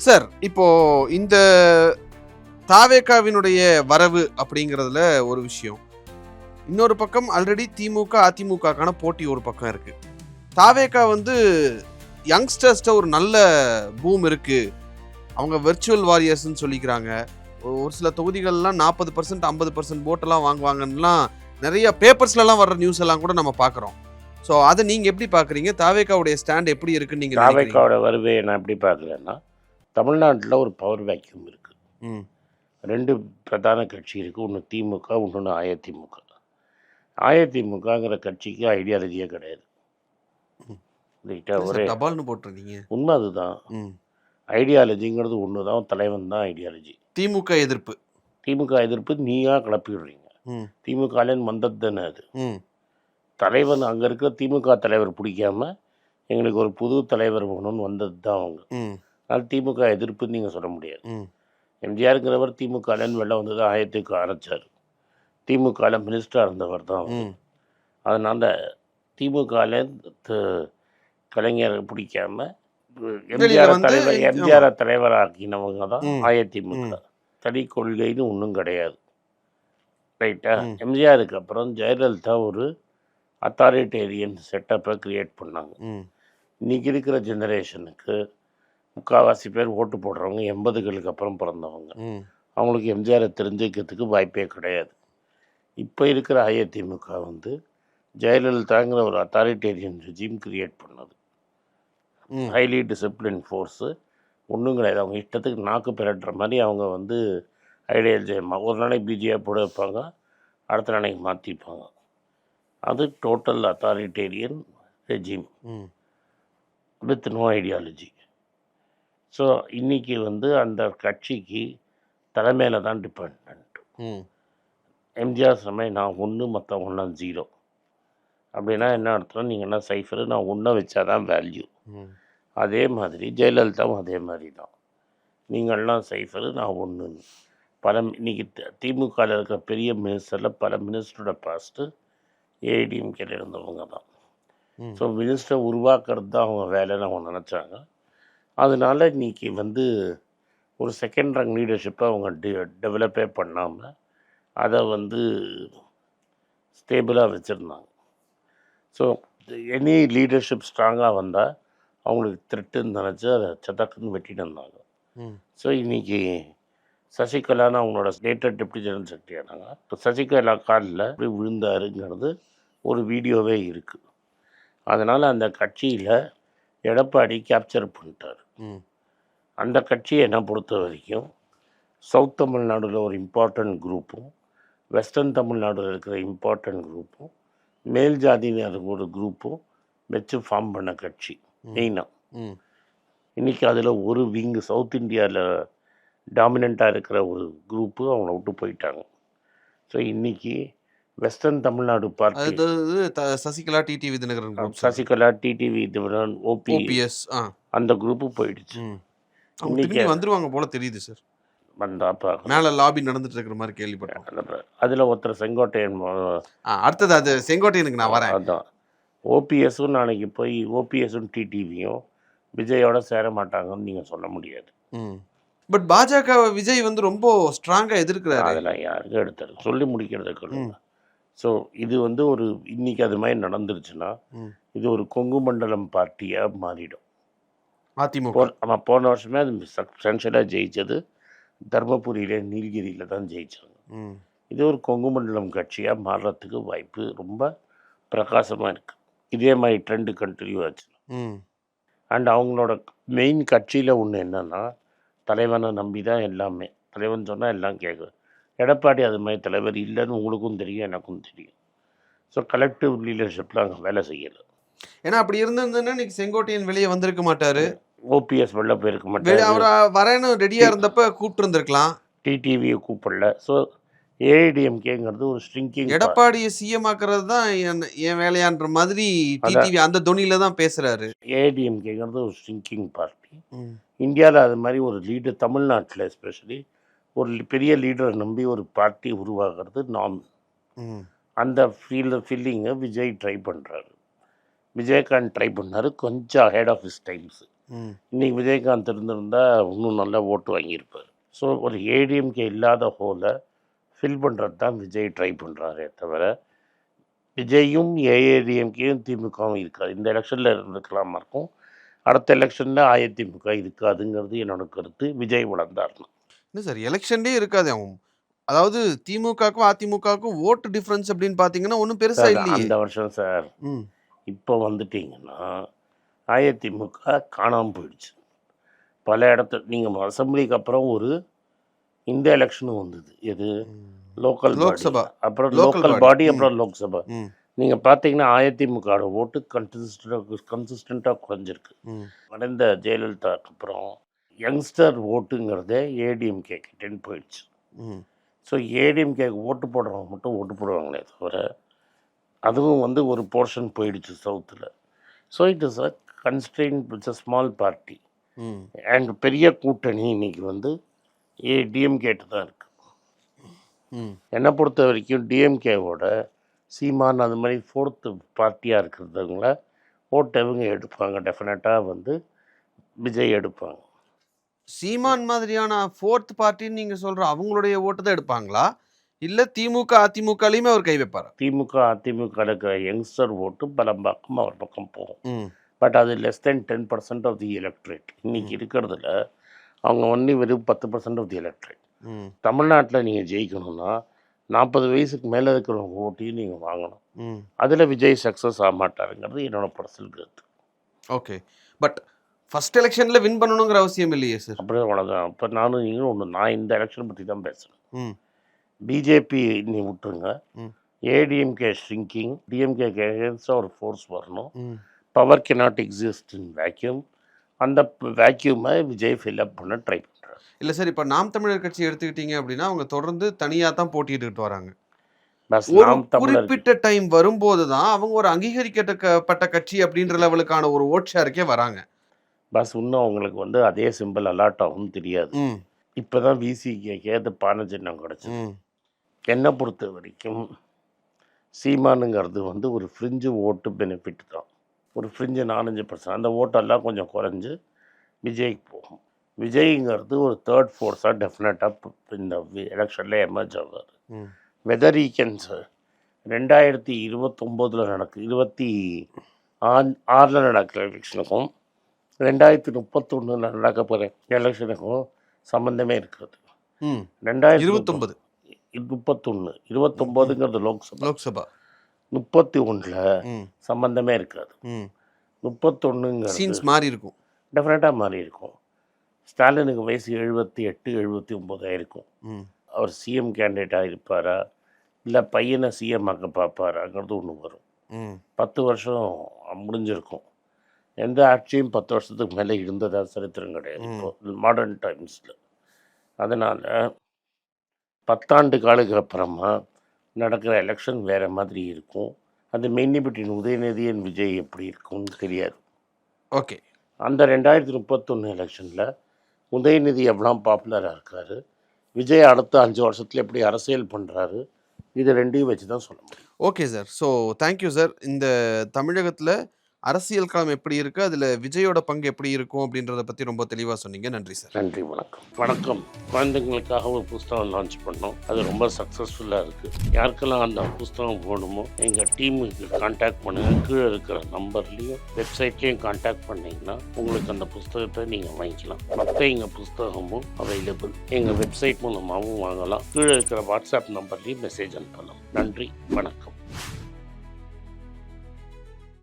Sir, இப்போ இந்த தாவேகாவினுடைய வரவு அப்படிங்கிறதுல ஒரு விஷயம். இன்னொரு பக்கம் ஆல்ரெடி திமுக, அதிமுகக்கான போட்டி ஒரு பக்கம் இருக்கு. தாவேகா வந்து யங்ஸ்டர்ஸ்ட்ட ஒரு நல்ல பூம் இருக்கு. அவங்க வெர்ச்சுவல் வாரியர்ஸ்ன்னு சொல்லிக்கிறாங்க. ஒரு சில தொகுதிகள்லாம் 40% 50% ஓட்டெல்லாம் வாங்குவாங்கன்னுலாம் நெறைய பேப்பர்ஸ்லலாம் வர்ற நியூஸ் எல்லாம் கூட நம்ம பார்க்குறோம். ஸோ அத நீங்க எப்படி பார்க்குறீங்க? தாவேகாவுடைய ஸ்டாண்ட் எப்படி இருக்குன்னு நீங்க நினைக்கிறீங்க? தாவேக்காவோட வருவையை நான் எப்படி பார்க்குறேன்னா, தமிழ்நாட்டில் ஒரு பவர் வேக்யூம் இருக்குது. ம். 2 பிரதான கட்சி இருக்குது. ஒன்று திமுக, இன்னொன்று அதிமுக. அதிமுகங்கிற கட்சிக்கு ஐடியாலஜியே கிடையாது. ரைட்டா? என்ன ஒரே சார் டபால்னு போட்டுறீங்க? உண்மை அதுதான். ம். ஐடியாலஜிங்கிறது ஒன்று தான், தலைவன் தான் ஐடியாலஜி. திமுக எதிர்ப்பு. திமுக எதிர்ப்பு நீயா கிளப்பி விடுறீங்க. ம். திமுகலேன்னு வந்தது தானே அது. ம். தலைவன் அங்கே இருக்கிற திமுக தலைவர் பிடிக்காம எங்களுக்கு ஒரு புது தலைவர் வேணும்னு வந்தது தான் அவங்க. ம். அதனால் திமுக எதிர்ப்புன்னு நீங்கள் சொல்ல முடியாது. ம். எம்ஜிஆருங்கிறவர் திமுகலேன்னு வெளில வந்து தான் அதிமுக ஆரம்பித்தார். திமுகவில் மினிஸ்டராக இருந்தவர் தான் அவர். ம். அதனால் திமுகவில் கலைஞர் பிடிக்காம வெளியில எம்ஜிஆர் வந்து தலைவர் ஆமா. எம்ஜிஆரை தலைவராக்கினவங்க தான் ம். அதிமுக. ம். தனி கொள்கைன்னு ஒன்றும் கிடையாது. ரைட்டா? ம். எம்ஜிஆருக்கு அப்புறம் ஜெயலலிதா ஒரு அத்தாரிட்டேரியன் செட்டப்பை க்ரியேட் பண்ணாங்க. ம். இன்றைக்கி இருக்கிற ஜெனரேஷனுக்கு முக்கால்வாசி பேர் ஓட்டு போடுறவங்க 80களுக்கு அப்புறம் பிறந்தவங்க. ம். அவங்களுக்கு எம்ஜிஆரை தெரிஞ்சுக்கிறதுக்கு வாய்ப்பே கிடையாது. இப்போ இருக்கிற அதிமுக வந்து ஜெயலலிதாங்கிற ஒரு அத்தாரிட்டேரியன் ரெஜிம் கிரியேட் பண்ணது. ம். ஹைலி டிசிப்ளின் ஃபோர்ஸு ஒன்றும் கிடையாது. அவங்க இஷ்டத்துக்கு நாக்கு பிறட்டுற மாதிரி அவங்க வந்து ஐடியாலஜி ஒரு நாளைக்கு பிஜேபி போட வைப்பாங்க, அடுத்த நாளைக்கு மாற்றிப்பாங்க. அது டோட்டல் அத்தாரிட்டேரியன் ரெஜிம் ம். With no ideology. ஸோ இன்றைக்கி வந்து அந்த கட்சிக்கு தலைமையில தான் டிபெண்ட். ம். எம்ஜிஆர் சமயம் நான் 1 மற்றவங்கலாம் 0 அப்படின்னா என்ன அர்த்தம்? நீங்கள் என்ன சைஃபரு, நான் 1 வச்சா தான் வேல்யூ. ம். அதே மாதிரி ஜெயலலிதாவும் அதே மாதிரி தான். நீங்கள்லாம் சைஃபரு, நான் 1ன்னு. இன்றைக்கி திமுகவில் இருக்கிற பெரிய மினிஸ்டரில் பல மினிஸ்டரோட பாஸ்ட்டு ஏஐடிஎம்கேல இருந்தவங்க தான். ம். ஸோ மினிஸ்டர் உருவாக்குறது தான் அவங்க வேலைன்னு அவங்க நினச்சாங்க. அதனால் இன்றைக்கி வந்து ஒரு செகண்ட் ரேங்க் லீடர்ஷிப்பை அவங்க டெவலப்பே பண்ணாமல் அதை வந்து ஸ்டேபிளாக வச்சுருந்தாங்க. ஸோ எனி லீடர்ஷிப் ஸ்ட்ராங்காக வந்தால் அவங்களுக்கு த்ரெட்டுன்னு நினச்சி அதை சதக்குன்னு வெட்டிட்டு இருந்தாங்க. ம். ஸோ இன்றைக்கி சசிகலான்னு அவங்களோட ஸ்டேட்டட் டெப்டி ஜெனரல் செக்ரட்டரி ஆனாங்க. இப்போ சசிகலா காலில் எப்படி விழுந்தாருங்கிறது ஒரு வீடியோவே இருக்குது. அதனால் அந்த கட்சியில் எடப்பாடி கேப்சர் பண்ணிட்டார். ம். அந்த கட்சியை என்னை பொறுத்த வரைக்கும் சவுத் தமிழ்நாடுல ஒரு இம்பார்ட்டண்ட் குரூப்பும், வெஸ்டர்ன் தமிழ்நாடுல இருக்கிற இம்பார்ட்டண்ட் குரூப்பும், மேல் ஜாதியினர் ஒரு குரூப்பும் வச்சு ஃபார்ம் பண்ண கட்சி மெயினாக. ம். இன்றைக்கி அதில் ஒரு விங்கு சவுத் இந்தியாவில் டாமினண்ட்டாக இருக்கிற ஒரு குரூப்பு அவங்கள விட்டு போயிட்டாங்க. ஸோ இன்றைக்கி வெஸ்டர்ன் தமிழ்நாடு பார்ட்டி அதாவது Sasikala TTV Dhinakaran group sir. Sasikala, TTV Dhinakaran, OPS. அந்த குரூப்பு போயிடுச்சு. ம். அவங்க திரும்பி வந்துருவாங்க போல தெரியுது சார். வந்தால் பார்க்கலாம். மேல லாபி நடந்துட்டு இருக்கிற மாதிரி கேள்விப்பட்டோம். அதில் ஒருத்தர் செங்கோட்டையன் அடுத்தது அது செங்கோட்டையனுக்கு நான் வரேன். அதான் ஓபிஎஸும் நாளைக்கு போய் ஓபிஎஸும் டிடிவியும் விஜயோட சேர மாட்டாங்கன்னு நீங்கள் சொல்ல முடியாது. பட் பாஜக விஜய் வந்து ரொம்ப ஸ்ட்ராங்கா எதிர்க்கிறாரு. அதெல்லாம் யாருக்கு எடுத்தாரு சொல்லி முடிக்கிறதுக்கு. ஸோ இது வந்து ஒரு இன்னைக்கு அது மாதிரி நடந்துருச்சுன்னா இது ஒரு கொங்கு மண்டலம் பார்ட்டியாக மாறிடும். அதிமுக ஆமாம், போன வருஷமே அது சப்ஸ்டன்ஷியலாக ஜெயிச்சது தர்மபுரியில நீலகிரியில் தான் ஜெயிச்சாங்க. இது ஒரு கொங்கு மண்டலம் கட்சியாக மாறுறதுக்கு வாய்ப்பு ரொம்ப பிரகாசமாக இருக்குது. இதே மாதிரி ட்ரெண்டு கண்டினியூ ஆச்சு. அண்ட் அவங்களோட மெயின் கட்சியில் ஒன்று என்னென்னா தலைவனை நம்பி தான் எல்லாமே. தலைவன் சொன்னால் எல்லாம் கேட்கும். எடப்பாடி அது மாதிரி தலைவர் இல்லைன்னு உங்களுக்கும் தெரியும், எனக்கும் தெரியும். ஸோ கலெக்டிவ் லீடர்ஷிப்பில் அங்கே வேலை செய்யலை. ஏன்னா அப்படி இருந்திருந்ததுன்னா இன்னைக்கு செங்கோட்டையன் வெளியே வந்திருக்க மாட்டாரு. ஓபிஎஸ் வெளில போயிருக்க மாட்டாரு. அவர் வரேன்னு ரெடியாக இருந்தப்ப கூப்பிட்டு இருந்திருக்கலாம். டிடிவியை கூப்பிடல. ஸோ ஏஐடிஎம்கேங்கிறது ஒரு ஸ்ட்ரிங்கிங். எடப்பாடியை சிஎம் ஆக்குறது தான் என் வேலையான்ற மாதிரி டிடிவி அந்த தொனியில தான் பேசுறாரு. ஏஐடிஎம்கேங்கிறது ஒரு ஸ்ட்ரிங்கிங் பார்ட்டி. இந்தியாவில் அது மாதிரி ஒரு லீடர் தமிழ்நாட்டில் எஸ்பெஷலி ஒரு பெரிய லீடரை நம்பி ஒரு பார்ட்டி உருவாகிறது நாம். அந்த ஃபீல்லிங்கை விஜய் ட்ரை பண்ணுறாரு. விஜயகாந்த் ட்ரை பண்ணார், கொஞ்சம் அஹெட் ஆஃப் ஹிஸ் டைம்ஸு. இன்றைக்கி விஜயகாந்த் இருந்திருந்தால் இன்னும் நல்லா ஓட்டு வாங்கியிருப்பார். ஸோ ஒரு ஏடிஎம்கே இல்லாத ஹோலை ஃபில் பண்ணுறது தான் விஜய் ட்ரை பண்ணுறாரே தவிர, விஜயும் ஏஏடிஎம்கேயும் திமுகவும் இருக்காது. இந்த எலெக்ஷனில் இருந்துக்கலாமா இருக்கும், அடுத்த எலெக்ஷனில் அதிமுக இருக்காதுங்கிறது என்னோட கருத்து. விஜய் வளர்ந்தார்னா இல்லை சார், எலெக்ஷன்லேயே இருக்காது. அவன் அதாவது திமுகவுக்கும் அதிமுகவுக்கும் ஓட்டு டிஃப்ரென்ஸ் அப்படின்னு பார்த்தீங்கன்னா ஒன்றும் பெருசாக சார் இல்லையே. அந்த வருஷம் சார் இப்போ வந்துட்டிங்கன்னா அதிமுக காணாமல் போயிடுச்சு. பல இடத்துல நீங்கள் அசம்பிளிக்கு அப்புறம் ஒரு இந்த எலெக்ஷனும் வந்தது. எது லோக்கல் லோக்சபா, அப்புறம் லோக்கல் பாடி, அப்புறம் லோக்சபா. நீங்கள் பார்த்தீங்கன்னா அதிமுகவோட ஓட்டு கன்சிஸ்டண்ட்டாக குறைஞ்சிருக்கு. அடைந்த ஜெயலலிதாவுக்கு அப்புறம் யங்ஸ்டர் ஓட்டுங்கிறதே ஏடிஎம்கே கிட்டேன்னு போயிடுச்சு. ஸோ ஏடிஎம்கேக்கு ஓட்டு போடுறவங்க மட்டும் ஓட்டு போடுவாங்களே தவிர, அதுவும் வந்து ஒரு போர்ஷன் போயிடுச்சு சவுத்தில். So it is a constraint, it's a small party. And பெரிய கூட்டணி இன்னைக்கு வந்து டிஎம்கேட்டு தான் இருக்குது. என்னை பொறுத்த வரைக்கும் டிஎம்கேவோட சீமான் அது மாதிரி ஃபோர்த்து பார்ட்டியாக இருக்கிறவங்கள ஓட்டு இவங்க எடுப்பாங்க. டெஃபினட்டாக வந்து விஜய் எடுப்பாங்க. சீமான் மாதிரியான ஃபோர்த் பார்ட்டின்னு நீங்கள் சொல்கிற அவங்களுடைய ஓட்டு தான் எடுப்பாங்களா, இல்லை திமுக அதிமுகலையுமே அவர் கை வைப்பாரா? திமுக அதிமுக இருக்கிற யங்ஸ்டர் ஓட்டு பக்கம் அவர் பக்கம் போகும். பட் அது less then 10% of the electorate. இன்றைக்கி இருக்கிறதுல அவங்க ஒன்லி வெறும் 10% ஆஃப் தி எலக்ட்ரேட். தமிழ்நாட்டில் நீங்கள் ஜெயிக்கணும்னா 40 வயசுக்கு மேலே இருக்கிறவங்க ஓட்டையும் நீங்கள் வாங்கணும். அதில் விஜய் சக்ஸஸ் ஆக மாட்டாருங்கிறது என்னோட பர்சனல் கருத்து. ஓகே, பட் ஃபர்ஸ்ட் எலெக்ஷனில் வின் பண்ணணுங்கிற அவசியம் இல்லையே சார். அப்படியே அவ்வளோதான். இப்போ நானும் நீங்களும் ஒன்று, நான் இந்த எலெக்ஷன் பற்றி தான் பேசுகிறேன். பிஜேபி நீ விட்டுருங்க, ஏடிஎம்கே ஷ்ரிங்கிங், டிஎம்கே அகேன்ஸ்டாக ஒரு ஃபோர்ஸ் வரணும். Power cannot exist in vacuum. அந்த வேக்யூமை விஜய் ஃபில்அப் பண்ண ட்ரை பண்ணுறாரு. இல்லை சார், இப்போ நாம் தமிழர் கட்சி எடுத்துக்கிட்டீங்க அப்படின்னா அவங்க தொடர்ந்து தனியாக தான் போட்டிட்டு வராங்க. ஒரு குறிப்பிட்ட டைம் வரும்போது தான் அவங்க ஒரு அங்கீகரிக்கப்பட்ட கட்சி அப்படின்ற லெவலுக்கான ஒரு ஓட் ஷேருக்கே வராங்க. பஸ் இன்னும் அவங்களுக்கு வந்து அதே சிம்பிள் அலாட் ஆகும் தெரியாது. இப்போ தான் விசிகேக்கு அது பானை சின்னம் கிடச்சிது. என்னை பொறுத்த வரைக்கும் சீமானுங்கிறது வந்து ஒரு ஃப்ரிஞ்சு ஓட்டு பெனிஃபிட் தான். ஒரு ஃப்ரிஞ்சு 4-5%. அந்த ஓட்டெல்லாம் கொஞ்சம் குறைஞ்சி விஜய்க்கு போகும். விஜய்ங்கிறது ஒரு தேர்ட் ஃபோர்ஸாக டெஃபினட்டாக இந்த எலெக்ஷனில் எமர்ஜ் ஆவார். வெதர் ஈ கேன் 2029 நடக்கு 26 நடக்கிற எலெக்ஷனுக்கும் 2031 நடக்க போகிற எலெக்ஷனுக்கும் சம்மந்தமே இருக்காது. 2029 29ங்கிறது லோக்சபா 31 சம்மந்தமே இருக்காது. 31ங்கிறது சீன்ஸ் மாறி இருக்கும், டெஃபினட்டாக மாறி இருக்கும். ஸ்டாலினுக்கு வயசு 78-79 ஆயிருக்கும். அவர் சிஎம் கேண்டிடேட்டாக இருப்பாரா இல்லை பையனை சிஎம் ஆக்க பார்ப்பாராங்கிறது ஒன்று வரும். 10 வருஷம் முடிஞ்சிருக்கும். எந்த ஆட்சியும் 10 வருஷத்துக்கு மேலே இருந்ததாக சரித்திரம் கிடையாது இப்போ மாடர்ன் டைம்ஸில். அதனால் 10 ஆண்டு காலுக்கு அப்புறமா நடக்கிற எலெக்ஷன் வேறு மாதிரி இருக்கும். அது mainly between Udhayanidhi and Vijay எப்படி இருக்கும்னு தெரியாது. ஓகே, அந்த 2031 எலெக்ஷனில் உதயநிதி எவ்வளோ பாப்புலராக இருக்கார், விஜய் அடுத்த 5 வருஷத்தில் எப்படி அரசியல் பண்ணுறாரு, இது ரெண்டையும் வச்சு தான் சொல்ல முடியும். Okay sir, so thank you sir. இந்த தமிழகத்தில் அரசியல் களம் எப்படி இருக்குது, அதில் விஜயோட பங்கு எப்படி இருக்கும் அப்படின்றத பற்றி ரொம்ப தெளிவாக சொன்னீங்க. நன்றி சார். நன்றி, வணக்கம். குழந்தைங்களுக்காக ஒரு புஸ்தகம் லான்ச் பண்ணோம். அது ரொம்ப சக்ஸஸ்ஃபுல்லாக இருக்குது. யாருக்கெல்லாம் அந்த புஸ்தகம் போகணுமோ எங்கள் டீமுக்கு கான்டாக்ட் பண்ணுங்கள். கீழே இருக்கிற நம்பர்லேயும் வெப்சைட்லேயும் கான்டாக்ட் பண்ணிங்கன்னா உங்களுக்கு அந்த புஸ்தகத்தை நீங்கள் வாங்கிக்கலாம். மற்ற எங்கள் புஸ்தகமும் அவைலபிள் எங்கள் வெப்சைட் மூலமாகவும் வாங்கலாம். கீழே இருக்கிற வாட்ஸ்அப் நம்பர்லேயும் மெசேஜ் அனுப்பலாம். நன்றி, வணக்கம்.